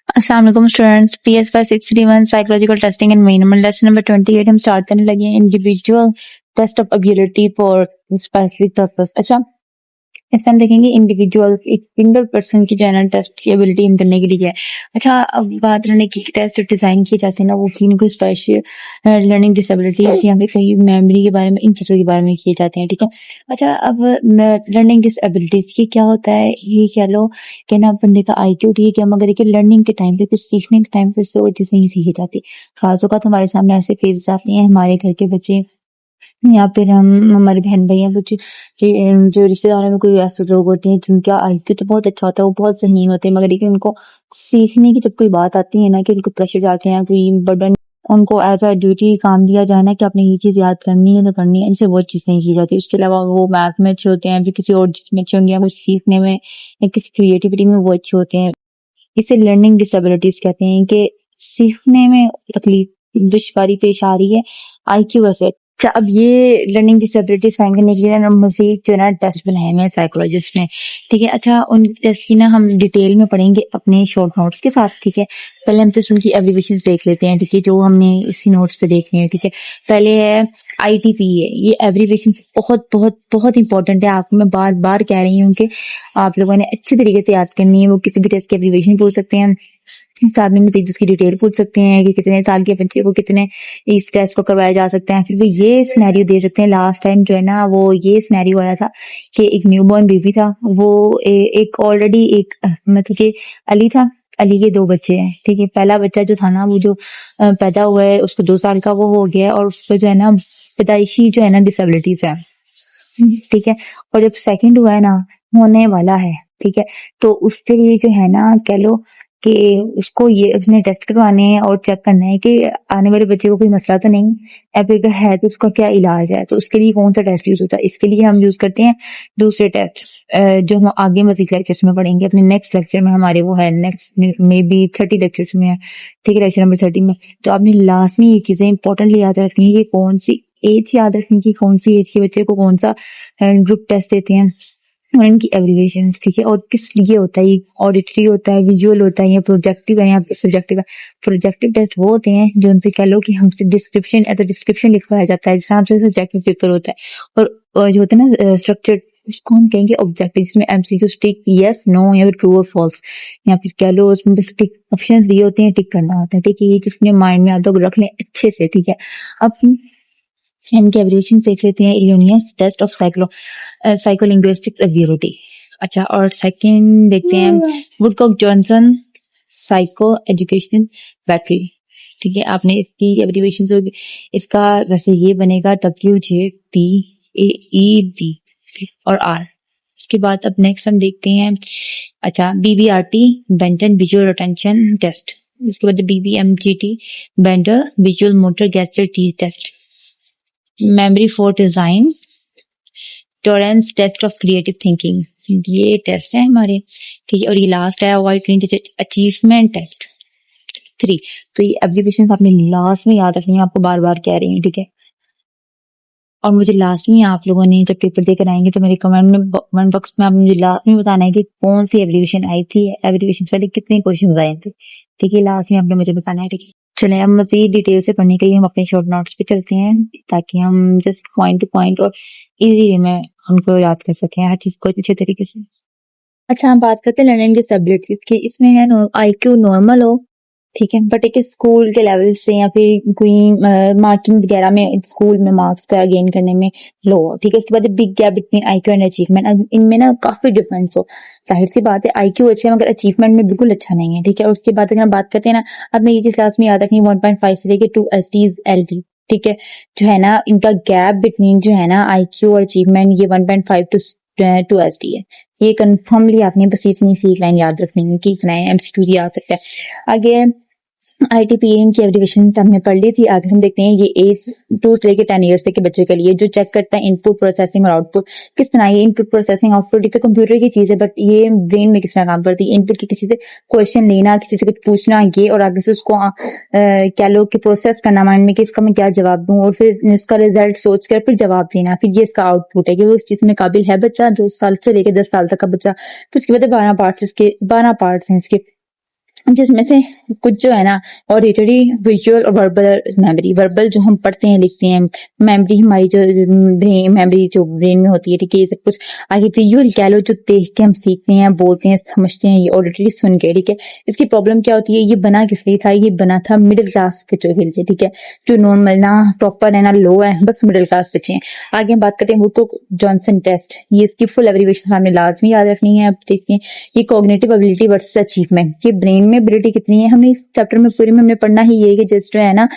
अस्सलाम वालेकुम students. PSY 631 psychological testing and minimal lesson number 28 हम स्टार्ट करने लगे हैं। Individual test of ability for specific purpose. अच्छा, इसमें हम देखेंगे इंडिविजुअल एक सिंगल पर्सन की जो है ना टेस्ट की एबिलिटी हम करने के लिए है। अच्छा, अब बात रहने की टेस्ट डिजाइन किए जाते हैं ना, वो किनको स्पेशल लर्निंग डिसेबिलिटीज या फिर कहीं मेमोरी के बारे में, इन चीज़ों के बारे में किए जाते हैं। ठीक है। अच्छा, अब लर्निंग डिसेबिलिटीज ये क्या होता है, ये कह लो कि ना बंदे का IQ ठीक है, मगर एक लर्निंग के टाइम पे, कुछ सीखने के टाइम पे उससे वो चीज़ नहीं सीखी जाती। खास औक़ात हमारे सामने ऐसे फेजेस आते हैं, हमारे घर के बच्चे या फिर हम हमारे बहन भाई हैं कुछ जो रिश्तेदारों में कोई ऐसे लोग होते हैं जिनका IQ तो बहुत अच्छा होता है, वो बहुत ज़हीन होते हैं, मगर लेकिन उनको सीखने की जब कोई बात आती है ना, कि उनको प्रेशर डालते हैं, कोई बर्डन उनको एज अ ड्यूटी काम दिया जाए ना कि आपने ये चीज़ याद करनी है तो करनी है, इनसे वो चीज़ नहीं की जाती। उसके अलावा वो मैथ में अच्छे होते हैं, फिर किसी और चीज़ में अच्छे होंगे, या कुछ सीखने में या किसी क्रिएटिविटी में वो अच्छे होते हैं। इसे लर्निंग डिसेबिलिटीज कहते हैं कि सीखने में तकलीफ दुश्वारी पेश आ रही है IQ वैसे। अच्छा, अब ये लर्निंग डिसेबिलिटीज फाइंड करने के लिए ना मजीद जो है ना टेस्ट बनाए हुए हैं साइकोलॉजिस्ट ने। ठीक है। अच्छा, उन टेस्ट की ना हम डिटेल में पढ़ेंगे अपने शॉर्ट नोट्स के साथ। ठीक है। पहले हम तो उनकी एब्रीविएशन देख लेते हैं। ठीक है, जो हमने इसी नोट्स पे देखनी है। ठीक है। पहले है ITPA। ये एब्रीविएशन बहुत बहुत बहुत इंपॉर्टेंट है, आपको मैं बार बार कह रही हूँ कि आप लोगों ने अच्छे तरीके से याद करनी है। वो किसी भी टेस्ट की एब्रीविएशन पूछ सकते हैं, साथ में मजीद उसकी डिटेल पूछ सकते हैं कि कितने साल के बच्चे को कितने इस टेस्ट को करवाया जा सकता है। फिर वो ये सिनेरियो दे सकते हैं। लास्ट टाइम जो है ना, वो ये सिनेरियो आया था कि एक न्यूबॉर्न बेबी था, वो एक ऑलरेडी एक मतलब कि अली था, अली के 2 बच्चे हैं। ठीक है। पहला बच्चा जो था ना, वो जो पैदा हुआ है, उसको 2 साल का वो हो गया है, और उसको जो है ना पैदाइशी जो है ना डिसेबिलिटीज है। ठीक है। और जब सेकंड हुआ है ना, होने वाला है, ठीक है, तो उसके लिए जो है ना कह लो कि उसको ये उसने टेस्ट करवाने हैं और चेक करना है कि आने वाले बच्चे को कोई मसला तो नहीं है, फिर अगर है तो उसका क्या इलाज है। तो उसके लिए कौन सा टेस्ट यूज होता है, इसके लिए हम यूज करते हैं दूसरे टेस्ट, जो हम आगे मजीद लेक्चर्स में पढ़ेंगे। अपने नेक्स्ट लेक्चर में हमारे वो है, नेक्स्ट मे बी 30 लेक्चर्स में है। ठीक है, लेक्चर नंबर 30 में। तो आपने लास्ट में ये चीजें इंपॉर्टेंटली याद रखनी है कि कौन सी एज याद रखनी की कौन सी एज के बच्चे को कौन सा ग्रुप टेस्ट देते हैं, और इनकी एब्रीविएशंस। ठीक है। और किस लिए होता है, ये ऑडिटरी होता है, विजुअल होता है, या प्रोजेक्टिव है, या फिर सब्जेक्टिव है। प्रोजेक्टिव टेस्ट वो होते हैं जो उनसे कह लो कि हमसे डिस्क्रिप्शन एज अ डिस्क्रिप्शन लिखवाया जाता है, जिस तरह से सब्जेक्टिव पेपर होता है। और जो होता है ना स्ट्रक्चर्ड, इसको हम कहेंगे ऑब्जेक्टिव, जिसमें MCQ टिक यस नो या फिर ट्रू और फॉल्स, या फिर कह लो उसमें बस टिक ऑप्शंस दिए होते हैं, टिक करना होता है। ठीक है। ये जिसने माइंड में आप लोग रख लें अच्छे से। ठीक है। अब इनके एब्रिविएशन देख लेते हैं। इलियनियस टेस्ट ऑफ साइकोलिंग्विस्टिक्स एबिलिटी। अच्छा, और सेकंड देखते हैं Woodcock Johnson psycho education battery. ठीक है। आपने इसकी एब्रिविएशन इसका वैसे ये बनेगा WJPAEB और R। उसके बाद अब नेक्स्ट हम देखते हैं, अच्छा, BBRT Benton visual attention test. उसके बाद BBMGT Bender visual motor gesture test. Memory for design Torrance test of creative thinking. ये टेस्ट है हमारे। ठीक है। और ये लास्ट है अवॉइड अचीवमेंट टेस्ट 3। तो ये एब्रीविएशन आपने लास्ट में याद रखनी है, आपको बार बार कह रही हूँ। ठीक है। और मुझे लास्ट में आप लोगों ने जब पेपर देकर आएंगे तो मेरे कमेंट बॉक्स में आप मुझे लास्ट में बताना है कि कौन सी एब्रीविएशन आई थी, एब्रीविएशन वाले कितने क्वेश्चन आए थे। ठीक है। लास्ट में आपने मुझे बताना है। ठीक है। चलें, अब मजीद डिटेल से पढ़ने के लिए हम अपने शॉर्ट नोट्स पे चलते हैं, ताकि हम जस्ट पॉइंट टू पॉइंट और इजी वे में उनको याद कर सकें, हर चीज को अच्छे तरीके से। अच्छा, हम बात करते हैं लर्निंग डिसेबिलिटीज की। इसमें है IQ नॉर्मल हो, ठीक है, बट एक स्कूल के लेवल से या फिर कोई मार्किंग वगैरह में स्कूल में मार्क्स का गेन करने में लो। ठीक है। उसके बाद big gap between IQ and achievement, इनमें ना काफी डिफरेंस हो। जाहिर सी बात है IQ अच्छा है मगर अचीवमेंट में बिल्कुल अच्छा नहीं है। ठीक है। और उसके बाद अगर हम बात करते हैं ना, आपने ये चीज क्लास में याद रखनी 1.5 से लेके 2 STs ठीक है, जो है ना इनका गैप बिटवीन जो है ना IQ और अचीवमेंट, ये 1.5 to 2 SD है। ये कन्फर्मली आपने बस इतनी सी लाइन याद रखनी है कि इतना MCQ आ सकता है। आगे ITPA की एब्रीविएशन हमने पढ़ ली थी। आगे हम देखते हैं ये एज 2 से लेकर 10 ईयर्स के बच्चों के लिए, जो चेक करता है इनपुट प्रोसेसिंग और आउटपुट। किस तरह ये इनपुट प्रोसेसिंग आउटपुट, ये तो कंप्यूटर की चीज है, बट ये ब्रेन में किस तरह काम करती है। इनपुट की किसी से क्वेश्चन लेना, किसी से कुछ पूछना, ये और आगे से उसको क्या लो कि प्रोसेस करना माइंड में कि इसका मैं क्या जवाब दूं, और फिर उसका रिजल्ट सोच कर फिर जवाब देना। फिर ये इसका आउटपुट है कि वो उस चीज में काबिल है बच्चा। 2 साल से लेकर 10 साल तक का बच्चा। फिर उसके बाद 12 पार्ट्स हैं इसके। जिसमें से कुछ जो है ना ऑडिटरी, विजुअल और वर्बल मेमोरी। वर्बल जो हम पढ़ते हैं लिखते हैं, मेमोरी हमारी जो ब्रेन मेमोरी जो ब्रेन में होती है, ठीक है, ये सब कुछ। आगे विजुअल कह लो, जो देख के हम सीखते हैं, बोलते हैं, समझते हैं, ये ऑडिटरी सुन के, ठीक है। इसकी प्रॉब्लम क्या होती है, ये बना किस लिए था, ये बना था मिडिल क्लास बच्चों के लिए, ठीक है, जो नॉर्मल ना टॉपर है ना लो है, बस मिडिल क्लास बच्चे हैं। आगे हम बात करते हैं वुडकॉक जॉनसन टेस्ट। ये इसकी फुल एब्रीविएशन हमें लाजमी याद रखनी है। अब देखते हैं ये कॉग्निटिव एबिलिटी वर्सेस अचीवमेंट, ये ब्रेन में एबिलिटी कितनी है। हमने इस चैप्टर में पूरे में हमने पढ़ना ही ये कि जस्ट जो है ना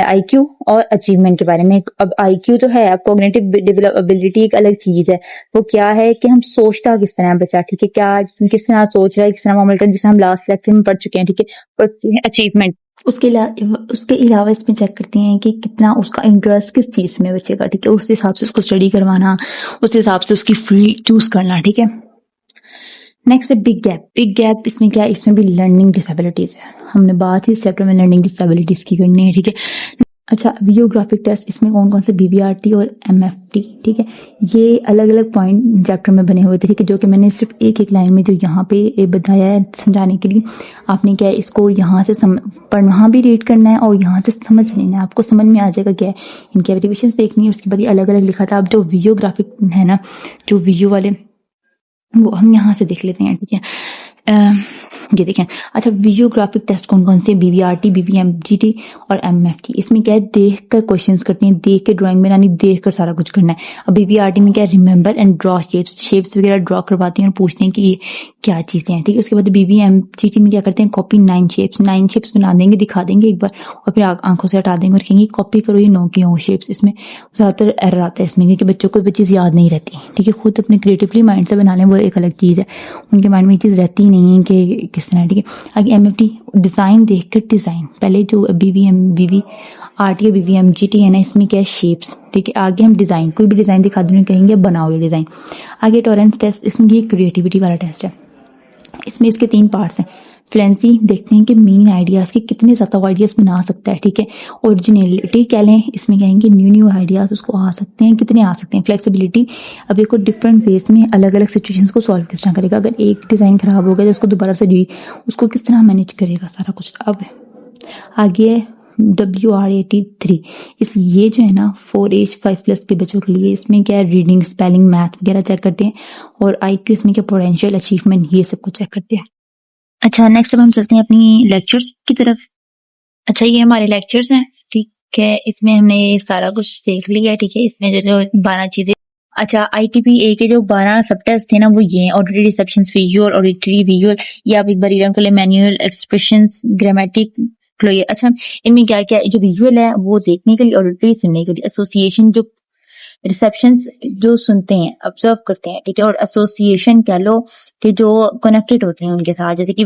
आईक्यू और अचीवमेंट के बारे में। अब आईक्यू तो है, अब कॉग्निटिव एबिलिटी एक अलग चीज है। वो क्या है कि हम सोचता किस तरह है बच्चा, ठीक है, क्या किस तरह सोच रहा है, किस तरह अमल कर, जिस हम लास्ट लेक्चर में पढ़ चुके हैं, ठीक है। अचीवमेंट उसके अलावा इसमें चेक करते हैं कि कितना उसका इंटरेस्ट किस चीज में बच्चे का, ठीक है, उस हिसाब से उसको स्टडी करवाना, उस हिसाब से उसकी फील्ड चूज करना, ठीक है। नेक्स्ट है बिग गैप। बिग गैप इसमें क्या है, इसमें भी लर्निंग डिसेबिलिटीज है। हमने बात ही इस चैप्टर में लर्निंग डिसेबिलिटीज की करनी है, ठीक है। अच्छा, वीडियोग्राफिक टेस्ट, इसमें कौन कौन से बीबीआरटी और एमएफटी, ठीक है, ये अलग अलग पॉइंट चैप्टर में बने हुए थे, ठीक है, जो कि मैंने सिर्फ एक एक लाइन में जो यहाँ पे बताया है समझाने के लिए। आपने क्या है, इसको यहाँ से पढ़ना भी रीड करना है और यहाँ से समझ लेना है, आपको समझ में आ जाएगा क्या है। इनकी एब्रीविएशन देखनी है, उसके बाद ये अलग अलग लिखा था। अब जो वीडियोग्राफिक है ना, जो वीडियो वाले, वो हम यहाँ से देख लेते हैं, ठीक है। ये देखें। अच्छा, वीडियोग्राफिक टेस्ट कौन कौन से, बीबीआरटी, बीबीएमजीटी और एमएफटी। इसमें क्या है, देख कर क्वेश्चंस करते हैं, देख के ड्राइंग बनानी, देख कर सारा कुछ करना है। अब बीबीआरटी में क्या है, रिमेंबर एंड ड्रॉ शेप्स वगैरह ड्रॉ करवाते हैं और पूछते हैं कि ये क्या चीजें हैं, ठीक है। उसके बाद बीबीएमजीटी में क्या करते हैं, कॉपी 9 शेप्स बना देंगे, दिखा देंगे एक बार और फिर आंखों से हटा देंगे और कहेंगे कॉपी करो ये 9 की 9 शेप्स। इसमें ज्यादातर एरर आता है इसमें, क्योंकि बच्चों को वो चीज याद नहीं रहती, ठीक है। खुद अपने क्रिएटिवली माइंड से बना लें, वो एक अलग चीज है, उनके माइंड में ये चीज रहती नहीं है कि किस तरह, ठीक है। आगे एमएफटी, डिजाइन देखकर डिजाइन, पहले जो बीबीआरटी या बीबीएमजीटी है ना, इसमें क्या है, शेप्स, ठीक है। आगे हम डिजाइन, कोई भी डिजाइन दिखा दें, कहेंगे बनाओ ये डिजाइन। आगे टॉरेंस टेस्ट, इसमें ये क्रिएटिविटी वाला टेस्ट है। इसमें इसके 3 पार्ट्स हैं। फ्लुएंसी, देखते हैं कि मेन आइडियाज के कितने ज्यादा आइडियाज बना सकता है, ठीक है। ओरिजिनलिटी कह लें, इसमें कहेंगे न्यू आइडियाज उसको आ सकते हैं, कितने आ सकते हैं। फ्लेक्सिबिलिटी, अब देखो डिफरेंट वेज में अलग अलग सिचुएशंस को सॉल्व किस तरह करेगा। अगर एक डिजाइन खराब हो गया तो उसको दोबारा से उसको किस तरह मैनेज करेगा सारा कुछ। अब आगे WR83, ये जो है ना 4 एज 5+ के बच्चों के लिए, इसमें क्या है, रीडिंग, स्पेलिंग, मैथ वगैरह चेक करते हैं और IQ इसमें क्या, पोटेंशियल, अचीवमेंट, ये सब कुछ चेक करते हैं। अच्छा, नेक्स्ट अब हम चलते हैं अपनी लेक्चर्स की तरफ। अच्छा, ये हमारे लेक्चर्स हैं, ठीक है, इसमें हमने ये सारा कुछ देख लिया है, ठीक है। इसमें जो 12 चीजें, अच्छा, ITPA के जो 12 सब टेस्ट थे ना, वो ये हैं, auditory receptions, visual, auditory, visual, या आप एक बार रीड कर ले, मैनुअल, एक्सप्रेशंस, ग्रामेटिक, क्लियर। अच्छा, इनमें क्या क्या, जो विजुअल है वो देखने के लिए, ऑडिटरी सुनने के लिए, एसोसिएशन जो रिसेप्शन जो सुनते हैं, ऑब्जर्व करते हैं, ठीक है, और एसोसिएशन कह लो कि जो कनेक्टेड होते हैं उनके साथ, जैसे कि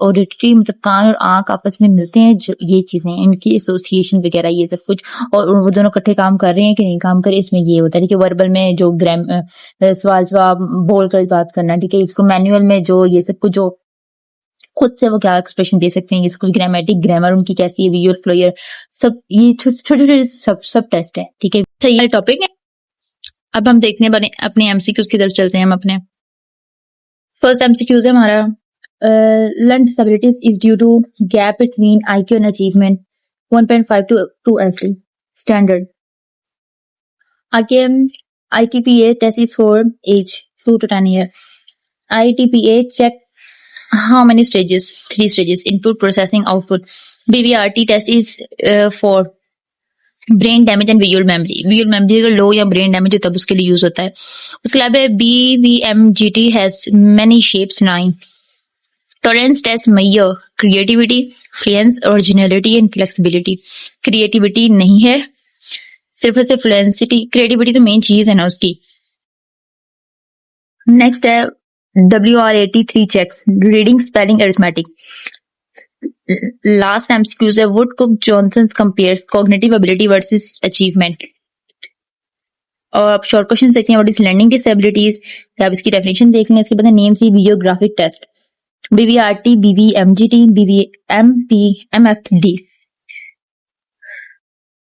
ऑडिटरी मतलब कान और आंख आपस में मिलते हैं, जो ये चीजें इनकी एसोसिएशन वगैरह ये सब कुछ, और वो दोनों इकट्ठे काम कर रहे हैं कि नहीं काम कर रहे, इसमें ये होता है, ठीक है। वर्बल में जो सवाल जवाब बोल कर बात करना, ठीक है। इसको मैनुअल में जो ये सब कुछ जो खुद से वो क्या एक्सप्रेशन दे सकते हैं, ये कुछ ग्रामेटिक, ग्रामर उनकी कैसी है, विजुअल, क्लियर, सब ये छोटे छोटे सब टेस्ट है, ठीक है। सही है टॉपिक है। अब हम देखने बने अपने एमसीक्यूज की तरफ चलते हैं। हम अपने फर्स्ट एमसीक्यूज है हमारा, learn disabilities is due to gap between IQ and achievement 1.5 to 2 SD standard. आगे ITPA test is for age 2 to 10 year. ITPA check how many stages, 3 stages, input, processing, output. BVRT test is for brain damage and visual memory. Visual memory अगर लो या brain damage हो तब उसके लिए use होता है। उसके अलावा BVMGT has many shapes 9। Tolerance test measure creativity, fluence, originality and flexibility. Creativity नहीं है, सिर्फ और सिर्फ फ्लुएंसिटी, क्रिएटिविटी तो मेन चीज है ना उसकी। नेक्स्ट है WR83 checks, reading, spelling, arithmetic. Last MCQs है Woodcock Johnson compares cognitive ability versus achievement. और आप शॉर्ट क्वेश्चन देखते हैं, व्हाट इज लर्निंग डिसेबिलिटीज, आप इसकी डेफिनेशन देख लें। इसके बाद नेम सी videographic test, BVRT, BVMGT, BVMP, MFD।